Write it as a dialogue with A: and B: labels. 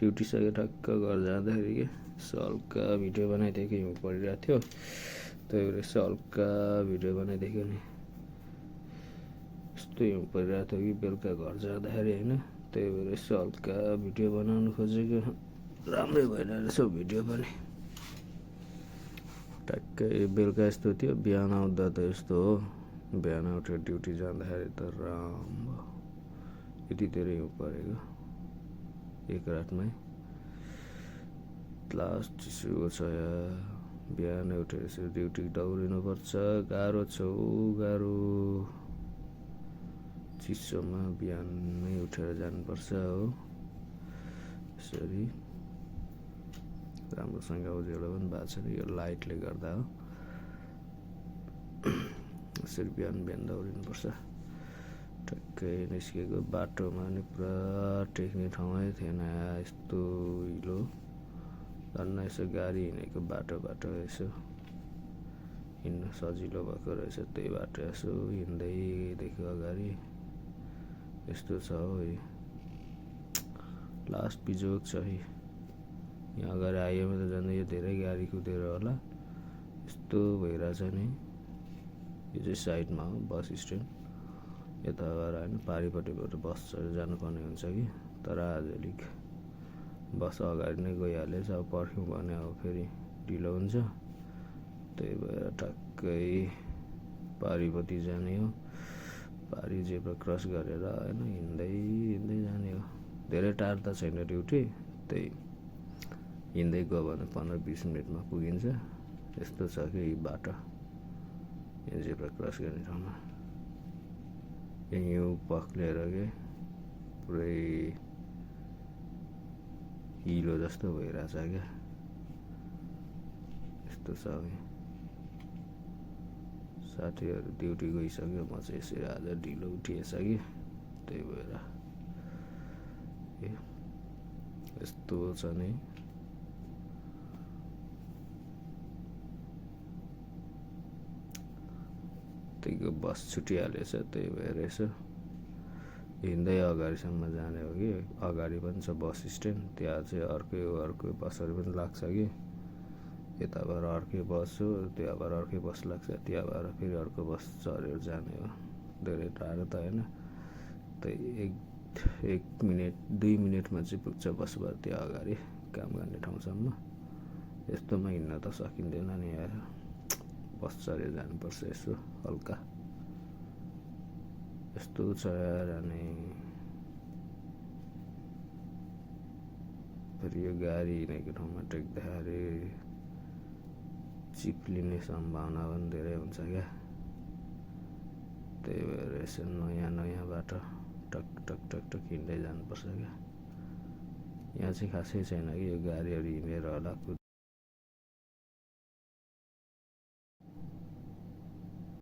A: Duty सकेर ठक्क घर जाँदाखेरि के यसो हल्का भिडियो बनाइदिएको हिउँ परिरहेको थियो, त्यही भएर यसो हल्का भिडियो बनाइदिएको नि। यस्तो हिउँ परिरहेको थियो कि बेलुका घर जाँदाखेरि होइन, त्यही भएर यसो हल्का भिडियो बनाउनु खोजेको, राम्रै भइरहेछ भिडियो पनि। ठ्याक्कै बेलुका यस्तो थियो, बिहान आउँदा त यस्तो हो, बिहान उठेर ड्युटी जाँदाखेरि त राम्रो यति धेरै हिउँ परेको एक रातमै। लास्ट चिसो छ यार, बिहान उठेर यसरी ड्युटी दौडिनुपर्छ, गाह्रो छ गाह्रो। चिसोमा बिहानै उठेर जानुपर्छ हो, यसरी राम्रोसँग उज्यालो पनि भएको छैन, यो लाइटले गर्दा हो। यसरी बिहान बिहान दौडिनुपर्छ। ठ्याक्कै निस्केको बाटोमा नि पुरा टेक्ने ठाउँै थिएन, यस्तो हिलो धन्न यसो गाडी हिँडेको बाटो यसो हिँड्न सजिलो भएको रहेछ, त्यही बाटो यसो हिँड्दै देख्यो अगाडि यस्तो छ हो। लास्ट बिजोग छ है, यहाँ अगाडि हाइवेमा त जाँदा यो धेरै गाडी कुदेर होला, यस्तो भइरहेछ नि। यो चाहिँ साइडमा हो बस स्ट्यान्ड, यता गएर होइन पारिपट्टिबाट बस चढेर जानुपर्ने हुन्छ कि, तर आज अलिक बस अगाडि नै गइहालेछ, अब पर्ख्यौँ भने अब फेरि ढिलो हुन्छ, त्यही भएर ठ्याक्कै पारिपट्टि जाने हो। पारि जेब्रा क्रस गरेर होइन हिँड्दै जाने हो। धेरै टाढो त छैन ड्युटी, त्यही हिँड्दै गयो भने 15-20 मिनटमा पुगिन्छ। यस्तो छ कि बाटो यहाँ जेब्रा क्रस गर्ने ठाउँमा हिउँ पक्लेर के पुरै हिलो जस्तो भइरहेछ क्या, यस्तो छ। साथीहरू ड्युटी गइसक्यो, म चाहिँ यसरी आज ढिलो उठिएछ कि, त्यही भएर यस्तो छ नि। त्यहीको बस छुटिहालेछ, त्यही भएर यसो हिँड्दै अगाडिसम्म जाने हो कि, अगाडि पनि छ बस स्ट्यान्ड, त्यहाँ चाहिँ अर्कै बसहरू पनि लाग्छ कि, यताबाट अर्कै बस हो, त्यहाँबाट अर्कै बस लाग्छ, त्यहाँबाट फेरि अर्को बस चढेर जाने हो। धेरै टाढो त होइन, त्यही 1-2 मिनटमा चाहिँ पुग्छ बसबाट त्यो अगाडि काम गर्ने ठाउँसम्म। यस्तोमा हिँड्न त सकिँदैन नि यार, बस चढेर जानुपर्छ यसो हल्का, यस्तो छ यार। अनि फेरि यो गाडी हिँडेको ठाउँमा टेक्दाखेरि चिप्लिने सम्भावना पनि धेरै हुन्छ क्या, त्यही भएर यसो नयाँ बाटो टक टक टक टक हिँड्दै जानुपर्छ क्या। यहाँ चाहिँ खासै छैन कि, यो गाडीहरू हिँडेर होला